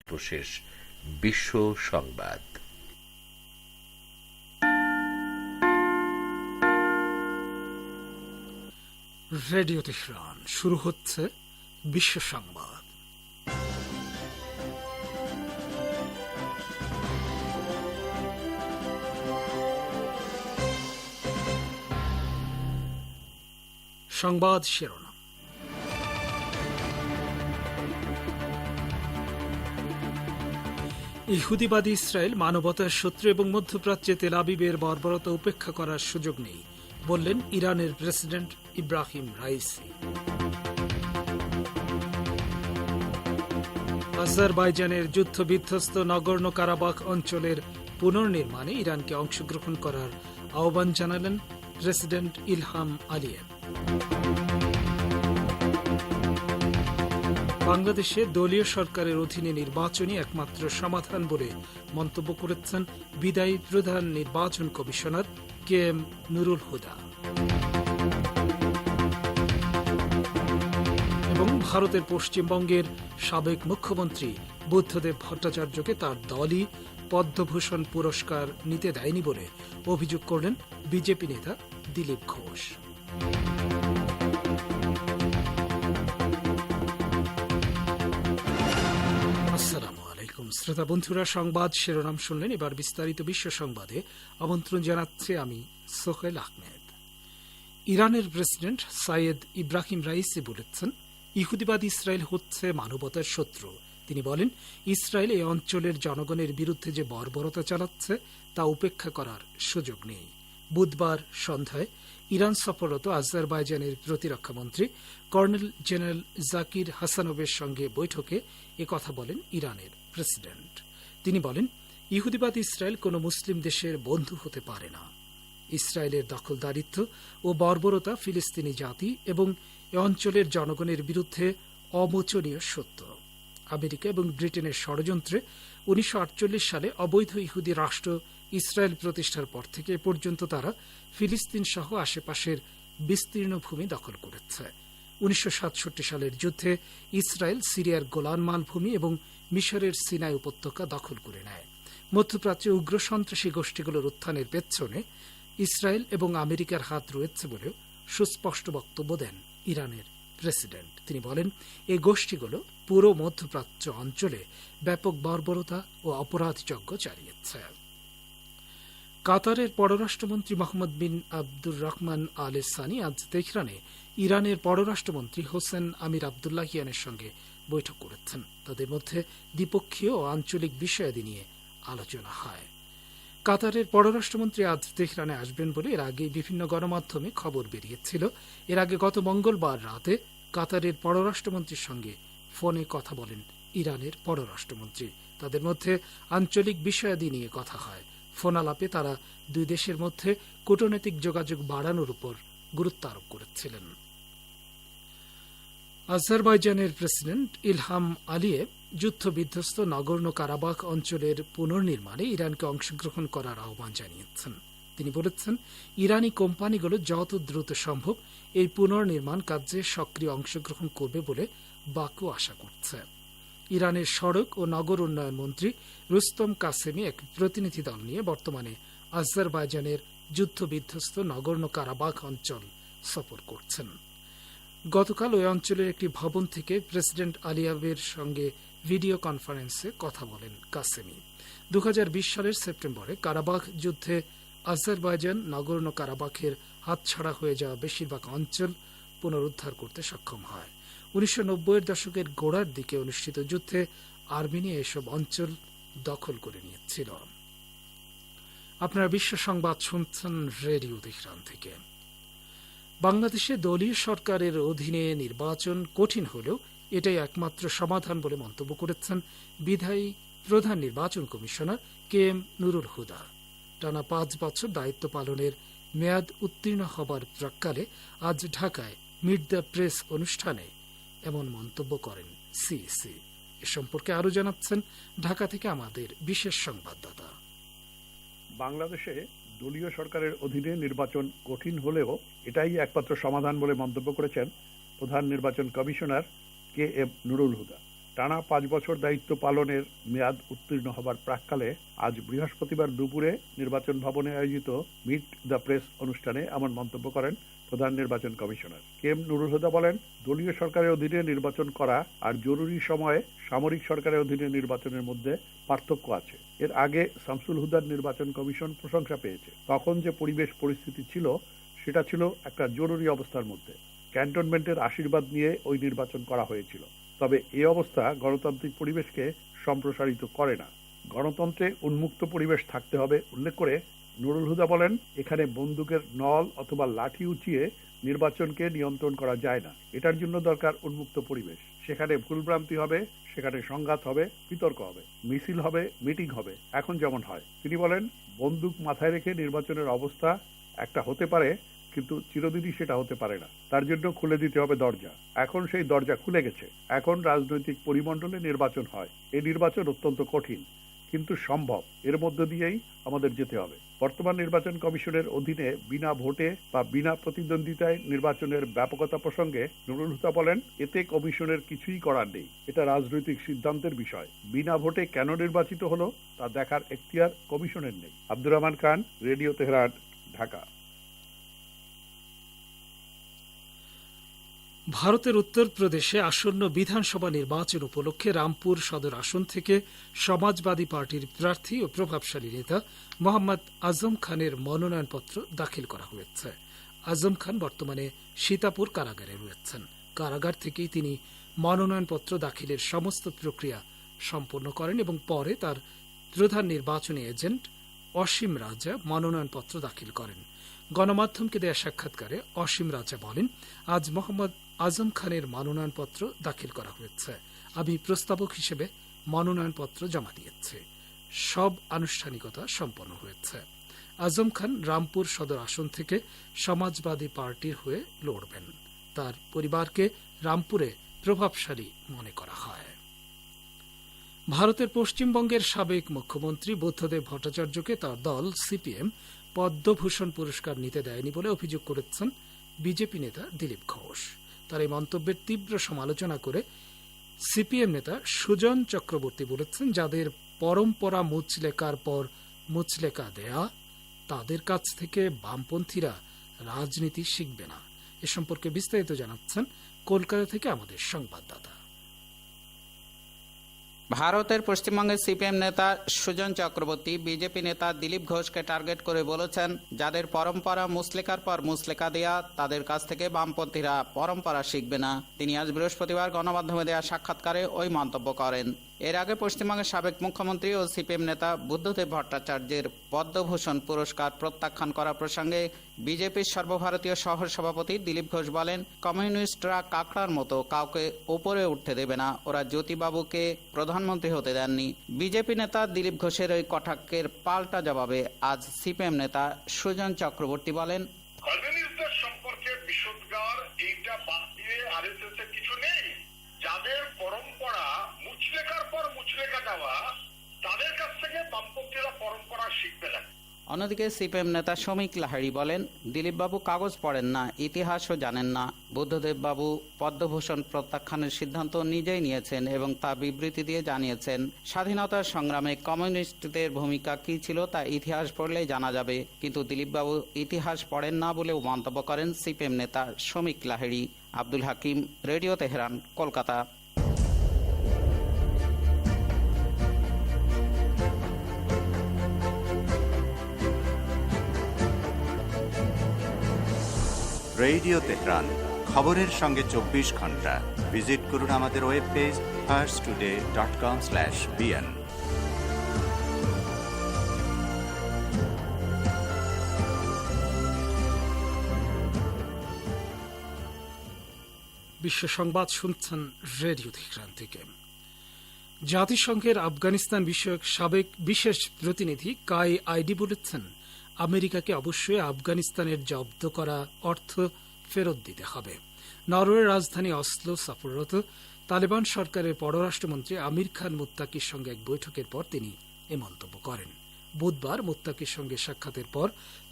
সর্বশেষ বিশ্ব সংবাদ। রেডিও তেহরান, শুরু হচ্ছে বিশ্ব সংবাদ। সংবাদ শিরোনাম। ইহুদিবাদী ইসরায়েল মানবতার শত্রু এবং মধ্যপ্রাচ্যে তেল আবিবের বর্বরতা উপেক্ষা করার সুযোগ নেই বললেন ইরানের প্রেসিডেন্ট ইব্রাহিম রাইসি। আজারবাইজানের যুদ্ধ বিধ্বস্ত নগর্ণ কারাবাখ অঞ্চলের পুনর্নির্মাণে ইরানকে অংশগ্রহণ করার আহ্বান জানালেন প্রেসিডেন্ট ইলহাম আলিয়েভ। বাংলাদেশে দলীয় সরকারের অধীনে নির্বাচনই একমাত্র সমাধান বলে মন্তব্য করেছেন বিদায়ী প্রধান নির্বাচন commissioner K M Nurul Huda. এবং ভারতের পশ্চিমবঙ্গের সাবেক মুখ্যমন্ত্রী বুদ্ধদেব ভট্টাচার্যকে তার দলই পদ্মভূষণ পুরস্কার নিতে দেয়নি বলে অভিযোগ করলেন বিজেপি নেতা দিলীপ ঘোষ। আসসালামু আলাইকুম শ্রোতা বন্ধুরা, সংবাদ শিরোনাম শুনলেন। এবার বিস্তারিত বিশ্ব সংবাদে আমন্ত্রণ জানাচ্ছি আমি সোহেল আহমেদ। ইরানের প্রেসিডেন্ট সাইয়েদ ইব্রাহিম রাইসি বলেছেন, ইহুদিবাদ ইসরায়েল হচ্ছে মানবতার শত্রু। তিনি বলেন, ইসরায়েল এই অঞ্চলের জনগণের বিরুদ্ধে যে বর্বরতা চালাচ্ছে তা উপেক্ষা করার সুযোগ নেই। বুধবার সন্ধ্যায় ইরান সফররত আজারবাইজানের প্রতিরক্ষামন্ত্রী কর্নেল জেনারেল জাকির হাসানোভের সঙ্গে বৈঠকে একথা বলেন ইরানের প্রেসিডেন্ট। তিনি বলেন, ইহুদিবাদ ইসরায়েল কোনো মুসলিম দেশের বন্ধু হতে পারে না। ইসরায়েলের দখলদারিত্ব ও বর্বরতা ফিলিস্তিনি জাতি এবং এ অঞ্চলের জনগণের বিরুদ্ধে অমোচনীয় সত্য। আমেরিকা এবং ব্রিটেনের ষড়যন্ত্রে 1948 সালে অবৈধ ইহুদি রাষ্ট্র ইসরায়েল প্রতিষ্ঠার পর থেকে এ পর্যন্ত তারা ফিলিস্তিন সহ আশেপাশের বিস্তীর্ণ ভূমি দখল করেছে। 1967 সালের যুদ্ধে ইসরায়েল সিরিয়ার গোলান মালভূমি এবং মিশরের সিনাই উপত্যকা দখল করে নেয়। মধ্যপ্রাচ্যে উগ্র সন্ত্রাসী গোষ্ঠীগুলোর উত্থানের পেছনে ইসরায়েল এবং আমেরিকার হাত রয়েছে বলেও সুস্পষ্ট বক্তব্য দেন ইরানের প্রেসিডেন্ট। তিনি বলেন, এই গোষ্ঠীগুলো পুরো মধ্যপ্রাচ্য অঞ্চলে ব্যাপক বর্বরতা ও অপরাধযজ্ঞ চালিয়েছে। কাতারের পররাষ্ট্রমন্ত্রী মোহাম্মদ বিন আব্দুর রহমান আল সানি আজ তেহরানে ইরানের পররাষ্ট্রমন্ত্রী হোসেন আমির আবদুল্লাহিয়ানের সঙ্গে বৈঠক করেছেন। তাদের মধ্যে দ্বিপক্ষীয় ও আঞ্চলিক বিষয়াদি নিয়ে আলোচনা হয়। কাতারের পররাষ্ট্রমন্ত্রী আজ তেহরানে আসবেন বলে এর আগে বিভিন্ন গণমাধ্যমে খবর বেরিয়েছিল। এর আগে গত মঙ্গলবার রাতে কাতারের পররাষ্ট্রমন্ত্রীর সঙ্গে ফোনে কথা বলেন ইরানের পররাষ্ট্রমন্ত্রী। তাদের মধ্যে আঞ্চলিক বিষয়াদি নিয়ে কথা হয়। ফোন আলাপে তারা দুই দেশের মধ্যে কূটনৈতিক যোগাযোগ বাড়ানোর উপর গুরুত্ব আরোপ করেছিলেন। আজারবাইজানের প্রেসিডেন্ট ইলহাম আলিয়েভ যুদ্ধ বিধ্বস্ত নগর্ণ কারাবাখ অঞ্চলের পুনর্নির্মাণে ইরানকে অংশগ্রহণ করার আহ্বান জানিয়েছেন। তিনি বলেছেন, ইরানি কোম্পানিগুলো যত দ্রুত সম্ভব এই পুনর্নির্মাণ কার্যে সক্রিয় অংশগ্রহণ করবে বলে বাকু আশা করছে। ইরানের সড়ক ও নগর উন্নয়ন মন্ত্রী রুস্তম কাসেমি এক প্রতিনিধি দল নিয়ে বর্তমানে আজারবাইজানের যুদ্ধ বিধ্বস্ত নগর্ণ কারাবাখ অঞ্চল সফর করছেন। গতকাল ওই অঞ্চলের একটি ভবন থেকে প্রেসিডেন্ট আলিয়েভের সঙ্গে ভিডিও কনফারেন্সে কথা বলেন কাসেমি। 2020 সালের সেপ্টেম্বরে কারাবাখ যুদ্ধে আজারবাইজান নগর্ণ কারাবাখের হাতছাড়া হয়ে যাওয়া বেশিরভাগ অঞ্চল পুনরুদ্ধার করতে সক্ষম হয়। 1990-এর দশকের গোড়ার দিকে অনুষ্ঠিত যুদ্ধে আর্মেনিয়া এসব অঞ্চল দখল করে নিয়েছিল। আপনারা বিশ্ব সংবাদ শুনছেন রেডিও তেহরান থেকে। বাংলাদেশে দলীয় সরকারের অধীনে নির্বাচন কঠিন হলেও এটাই একমাত্র সমাধান বলে মন্তব্য করেছেন বিদায়ী প্রধান নির্বাচন commissioner K M Nurul Huda. টানা 5 বছর দায়িত্ব পালনের মেয়াদ উত্তীর্ণ হবার প্রাক্কালে আজ ঢাকায় মিট দ্য প্রেস অনুষ্ঠানে এমন মন্তব্য করেন সিইসি। এ সম্পর্কে আরো জানাচ্ছেন ঢাকা থেকে আমাদের বিশেষ সংবাদদাতা। বাংলাদেশে দলীয় সরকারের অধীনে নির্বাচন কঠিন হলেও এটাই একমাত্র সমাধান বলে মন্তব্য করেছেন প্রধান নির্বাচন commissioner K M Nurul Huda. টানা 5 বছর দায়িত্ব পালনের মেয়াদ উত্তীর্ণ হবার প্রাক্কালে আজ বৃহস্পতিবার দুপুরে নির্বাচন ভবনে আয়োজিত মিট দ্য প্রেস অনুষ্ঠানে এমন মন্তব্য করেন প্রধান নির্বাচন কমিশনার কেম নুরুল হুদা বলেন, দলীয় সরকারের অধীনে নির্বাচন করা আর জরুরি সময়ে সামরিক সরকারের অধীনে নির্বাচনের মধ্যে পার্থক্য আছে। এর আগে শামসুল হুদার নির্বাচন কমিশন প্রশংসা পেয়েছে। তখন যে পরিবেশ পরিস্থিতি ছিল সেটা ছিল একটা জরুরি অবস্থার মধ্যে। ক্যান্টনমেন্টের আশীর্বাদ নিয়ে ওই নির্বাচন করা হয়েছিল। তবে এই অবস্থা গণতান্ত্রিক পরিবেশকে সম্প্রসারিত করে না। গণতন্ত্রে উন্মুক্ত পরিবেশ থাকতে হবে উল্লেখ করে নুরুল হুদা বলেন, এখানে বন্দুকের নল অথবা লাঠি উঁচিয়ে নির্বাচনকে নিয়ন্ত্রণ করা যায় না। এটার জন্য দরকার উন্মুক্ত পরিবেশ। সেখানে ভুলভ্রান্তি হবে, সেখানে সংঘাত হবে, বিতর্ক হবে, মিছিল হবে, মিটিং হবে, এখন যেমন হয়। তিনি বলেন, বন্দুক মাথায় রেখে নির্বাচনের অবস্থা একটা হতে পারে, কিন্তু চিরদিনই সেটা হতে পারে না। তার জন্য খুলে দিতে হবে দরজা। এখন সেই দরজা খুলে গেছে। এখন রাজনৈতিক পরিমণ্ডলে নির্বাচন হয়। এই নির্বাচন অত্যন্ত কঠিন, কিন্তু সম্ভব। এর মধ্য দিয়েই আমাদের যেতে হবে। বর্তমান নির্বাচন কমিশনের অধীনে বিনা ভোটে বা বিনা প্রতিদ্বন্দ্বিতায় নির্বাচনের ব্যাপকতা প্রসঙ্গে নুরুল হুদা বলেন, এতে কমিশনের কিছুই করার নেই। এটা রাজনৈতিক সিদ্ধান্তের বিষয়। বিনা ভোটে কেন নির্বাচিত হলো তা দেখার এখতিয়ার কমিশনের নেই। Abdur Rahman Khan, radio Tehran, Dhaka. ভারতের উত্তরপ্রদেশে আসন্ন বিধানসভা নির্বাচন উপলক্ষে রামপুর সদর আসন থেকে সমাজবাদী পার্টির প্রার্থী ও প্রভাবশালী নেতা মোহাম্মদ আজম খানের মনোনয়নপত্র দাখিল করা হয়েছে। আজম খান বর্তমানে সীতাপুর কারাগারে রয়েছেন। কারাগার থেকেই তিনি মনোনয়নপত্র দাখিলের সমস্ত প্রক্রিয়া সম্পন্ন করেন এবং পরে তার প্রধান নির্বাচনী এজেন্ট অসীম রাজা মনোনয়নপত্র দাখিল করেন। গণমাধ্যমকে দেয়া সাক্ষাৎকারে অসীম রাজা বলেন, আজ মোহাম্মদ আজম খানের মনোনয়নপত্র দাখিল করা হয়েছে। আমি প্রস্তাবক হিসেবে মনোনয়নপত্র জমা দিয়েছি। সব আনুষ্ঠানিকতা সম্পন্ন হয়েছে। আজম খান রামপুর সদর আসন থেকে সমাজবাদী পার্টির হয়ে লড়বেন। তার পরিবারকে রামপুরে প্রভাবশালী মনে করা হয়। ভারতের পশ্চিমবঙ্গের সাবেক মুখ্যমন্ত্রী বুদ্ধদেব ভট্টাচার্যকে তার দল সিপিএম পদ্মভূষণ পুরস্কার নিতে দেয়নি বলে অভিযোগ করেছেন বিজেপি নেতা দিলীপ ঘোষ। তার এই মন্তব্যের তীব্র সমালোচনা করে সিপিএম নেতা সুজন চক্রবর্তী বলেছেন, যাদের পরম্পরা মুচলেকার পর মুচলেকা দেয়া, তাদের কাছ থেকে বামপন্থীরা রাজনীতি শিখবে না। এ সম্পর্কে বিস্তারিত জানাচ্ছেন কলকাতা থেকে আমাদের সংবাদদাতা। ভারতের পশ্চিমবঙ্গের সিপিএম নেতা সুজন চক্রবর্তী বিজেপি নেতা দিলীপ ঘোষকে টার্গেট করে বলেছেন, যাদের পরম্পরা মুসলেকার পর মুসলেকা দেয়া, তাদের কাছ থেকে বামপন্থীরা পরম্পরা শিখবে না। তিনি আজ বৃহস্পতিবার গণমাধ্যমে দেয়া সাক্ষাৎকারে ওই মন্তব্য করেন। এর আগে পশ্চিমবঙ্গের সাবেক মুখ্যমন্ত্রী ও সিপিএম নেতা বুদ্ধদেব ভট্টাচার্যের পদ্মভূষণ পুরস্কার প্রত্যাখ্যান করা প্রসঙ্গে বিজেপির সর্বভারতীয় সহ সভাপতি দিলীপ ঘোষ বলেন, কমিউনিস্টরা কাকড়ার মতো কাউকে উপরে উঠতে দেবে না। ওরা জ্যোতিবাবুকে প্রধানমন্ত্রী হতে দেননি। বিজেপি নেতা দিলীপ ঘোষের ওই কটাক্ষের পাল্টা জবাবে আজ সিপিএম নেতা সুজন চক্রবর্তী বলেন, কমিউনিস্টদের সম্পর্কে বিশুদ্ধার এইটা বাদ দিয়ে আরএসএস এর কিছু নেই। যাদের পরম্পরা মুচলেকার পর মুচলেকা দেওয়া, তাদের কাছ থেকে বামপন্থীরা পরম্পরা শিখবে না। অন্যদিকে সিপিএম নেতা শ্রমিক লাহিড়ী বলেন, দিলীপবাবু কাগজ পড়েন না, ইতিহাসও জানেন না। বুদ্ধদেববাবু পদ্মভূষণ প্রত্যাখ্যানের সিদ্ধান্ত নিজেই নিয়েছেন এবং তা বিবৃতি দিয়ে জানিয়েছেন, স্বাধীনতার সংগ্রামে কমিউনিস্টদের ভূমিকা কী ছিল তা ইতিহাস পড়লেই জানা যাবে। কিন্তু দিলীপবাবু ইতিহাস পড়েন না বলেও মন্তব্য করেন সিপিএম নেতা Shramik Lahiri. Abdul Hakim, radio Tehran, Kolkata. Radio Tehran, খবরের সঙ্গে 24 ঘন্টা। ভিজিট করুন আমাদের ওয়েব পেজ farstoday.com/bn। বিশ্ব সংবাদ শুনছেন রেডিও তেহরান থেকে। জাতিসংঘের আফগানিস্তান বিষয়ক সাবেক বিশেষ প্রতিনিধি কাই আইডি বলেছেন, আমেরিকাকে অবশ্যই আফগানিস্তানের জব্দ করা অর্থ ফেরত দিতে হবে। নরওয়ের রাজধানী অসলো সফররত তালেবান সরকারের পররাষ্ট্রমন্ত্রী আমির খান মুত্তাকির সঙ্গে এক বৈঠকের পর তিনি এ মন্তব্য করেন। বুধবার মুত্তাকির সঙ্গে সাক্ষাতের পর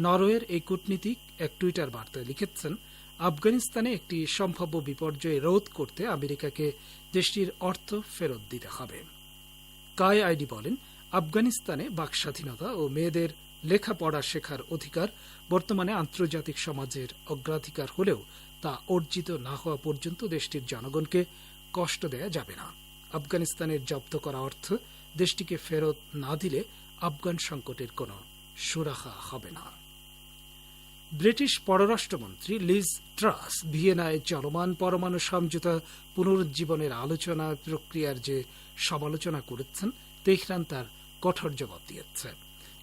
নরওয়ের এই কূটনীতিক এক টুইটার বার্তায় লিখেছেন, আফগানিস্তানে একটি সম্ভাব্য বিপর্যয় রোধ করতে আমেরিকাকে দেশটির অর্থ ফেরত দিতে হবে। কাই আইডি বলেন, আফগানিস্তানে বাকস্বাধীনতা ও মেয়েদের লেখাপড়া শেখার অধিকার বর্তমানে আন্তর্জাতিক সমাজের অগ্রাধিকার হলেও তা অর্জিত না হওয়া পর্যন্ত দেশটির জনগণকে কষ্ট দেয়া যাবে না। আফগানিস্তানের জব্দ করা অর্থ দেশটিকে ফেরত না দিলে আফগান সংকটের কোনো সুরাহা হবে না। ব্রিটিশ পররাষ্ট্রমন্ত্রী লিজ ট্রাস ভিয়েনায় চলমান পরমাণু সমঝোতা পুনরুজ্জীবনের আলোচনা প্রক্রিয়ার যে সমালোচনা করেছেন, তেহরান তার কঠোর জবাব দিয়েছে।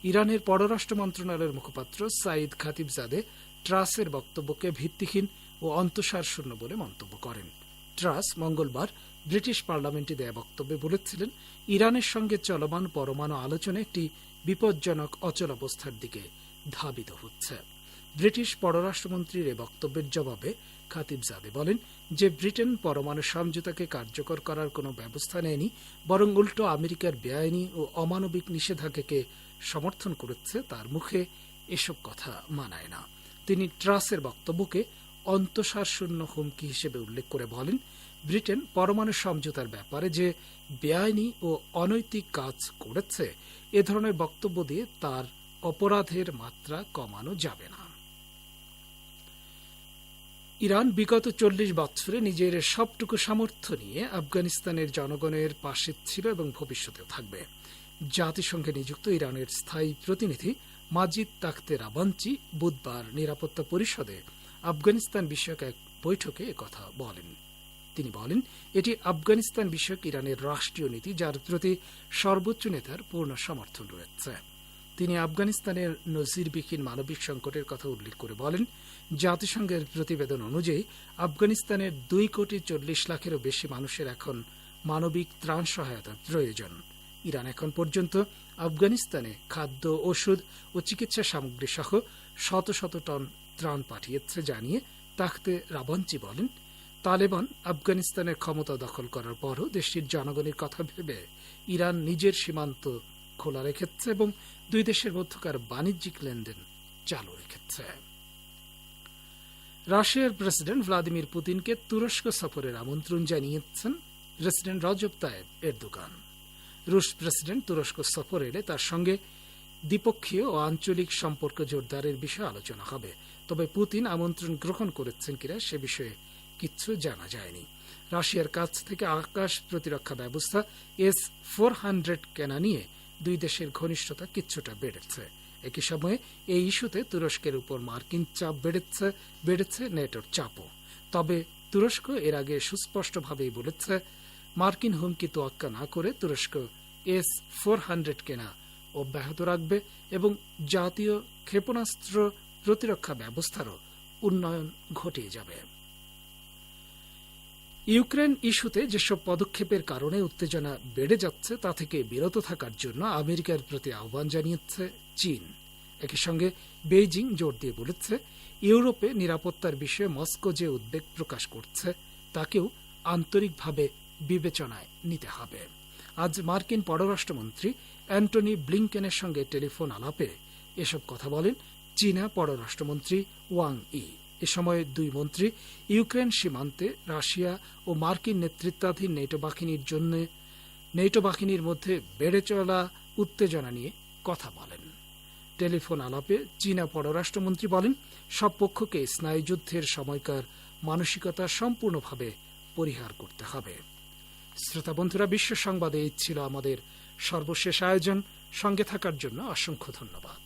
ইরানের পররাষ্ট্র মন্ত্রণালয়ের মুখপাত্র সাইদ খাতিবজাদে ট্রাসের বক্তব্যকে ভিত্তিহীন ও অন্তঃসারশূন্য বলে মন্তব্য করেন। ট্রাস মঙ্গলবার ব্রিটিশ পার্লামেন্টে দেয়া বক্তব্যে বলেছিলেন, ইরানের সঙ্গে চলমান পরমাণু আলোচনা একটি বিপজ্জনক অচলাবস্থার দিকে ধাবিত হচ্ছে। ব্রিটিশ পররাষ্ট্রমন্ত্রীর এ বক্তব্যের জবাবে খাতিবজাদে বলেন যে ব্রিটেন পরমাণু সমঝোতাকে কার্যকর করার কোনো ব্যবস্থা নেয়নি, বরং উল্টো আমেরিকার বেআইনি ও অমানবিক নিষেধাজ্ঞাকে সমর্থন করেছে। তার মুখে এসব কথা মানায় না। তিনি ট্রাসের বক্তব্যকে অন্তঃসারশূন্য হুমকি হিসেবে উল্লেখ করে বলেন, ব্রিটেন পরমাণু সমঝোতার ব্যাপারে যে বেআইনি ও অনৈতিক কাজ করেছে, এ ধরনের বক্তব্য দিয়ে তার অপরাধের মাত্রা কমানো যাবে না। ইরান বিগত 40 বছরে নিজের সবটুকু সামর্থ্য নিয়ে আফগানিস্তানের জনগণের পাশে ছিল এবং ভবিষ্যতেও থাকবে। জাতিসংঘে নিযুক্ত ইরানের স্থায়ী প্রতিনিধি মাজিদ তাখতে রাবাঞ্চি বুধবার নিরাপত্তা পরিষদে আফগানিস্তান বিষয়ক এক বৈঠকে একথা বলেন। তিনি বলেন, এটি আফগানিস্তান বিষয়ক ইরানের রাষ্ট্রীয় নীতি, যার প্রতি সর্বোচ্চ নেতার পূর্ণ সমর্থন রয়েছে। তিনি আফগানিস্তানের নজিরবিহীন মানবিক সংকটের কথা উল্লেখ করে বলেন, জাতিসংঘের প্রতিবেদন অনুযায়ী আফগানিস্তানের 2,40,00,000-এরও বেশি মানুষের এখন মানবিক ত্রাণ সহায়তার প্রয়োজন। ইরান এখন পর্যন্ত আফগানিস্তানে খাদ্য, ওষুধ ও চিকিৎসা সামগ্রী সহ শত শত টন ত্রাণ পাঠিয়েছে জানিয়ে তাখতে রাবাঞ্চি বলেন, তালেবান আফগানিস্তানের ক্ষমতা দখল করার পরও দেশটির জনগণের কথা ভেবে ইরান নিজের সীমান্ত খোলা রেখেছে এবং দুই দেশের মধ্যকার বাণিজ্যিক লেনদেন চালু রেখেছে। রাশিয়ার প্রেসিডেন্ট ভ্লাদিমির পুতিনকে তুরস্ক সফরের আমন্ত্রণ জানিয়েছেন প্রেসিডেন্ট রজব তায়েব এরদোগান। রুশ প্রেসিডেন্ট তুরস্ক সফর এলে তার সঙ্গে দ্বিপক্ষীয় ও আঞ্চলিক সম্পর্ক জোরদারের বিষয়ে আলোচনা হবে। তবে পুতিন আমন্ত্রণ গ্রহণ করেছেন কিনা সে বিষয়ে কিচ্ছু জানা যায়নি। রাশিয়ার কাছ থেকে আকাশ প্রতিরক্ষা ব্যবস্থা S-400 কেনা নিয়ে দুই দেশের ঘনিষ্ঠতা কিছুটা বেড়েছে। একই সময়ে এই ইস্যুতে তুরস্কের উপর মার্কিন চাপ বেড়েছে নেটোর চাপও। তবে তুরস্ক এর আগে সুস্পষ্টভাবেই বলেছে, মার্কিন হুমকি তোয়াক্কা না করে তুরস্ক S-400 কেনা অব্যাহত রাখবে এবং জাতীয় ক্ষেপণাস্ত্র প্রতিরক্ষা ব্যবস্থারও উন্নয়ন ঘটিয়ে যাবে। ইউক্রেন ইস্যুতে যেসব পদক্ষেপের কারণে উত্তেজনা বেড়ে যাচ্ছে তা থেকে বিরত থাকার জন্য আমেরিকার প্রতি আহ্বান জানিয়েছে চীন। একই সঙ্গে বেইজিং জোর দিয়ে বলেছে, ইউরোপে নিরাপত্তার বিষয়ে মস্কো যে উদ্বেগ প্রকাশ করছে তাকেও আন্তরিকভাবে বিবেচনায় নিতে হবে। আজ মার্কিন পররাষ্ট্রমন্ত্রী অ্যান্টনি ব্লিংকেনের সঙ্গে টেলিফোন আলাপে এসব কথা বলেন চীনা পররাষ্ট্রমন্ত্রী ওয়াং ই। এ সময় দুই মন্ত্রী ইউক্রেন সীমান্তে রাশিয়া ও মার্কিন নেতৃত্বাধীন নেটো বাহিনীর মধ্যে বেড়ে চলা উত্তেজনা নিয়ে কথা বলেন। টেলিফোন আলাপে চীনা পররাষ্ট্রমন্ত্রী বলেন, সব পক্ষকে স্নায়ুযুদ্ধের সময়কার মানসিকতা সম্পূর্ণভাবে পরিহার করতে হবে। শ্রোতা বন্ধুরা, বিশ্ব সংবাদে এই ছিল আমাদের সর্বশেষ আয়োজন। সঙ্গে থাকার জন্য অসংখ্য ধন্যবাদ।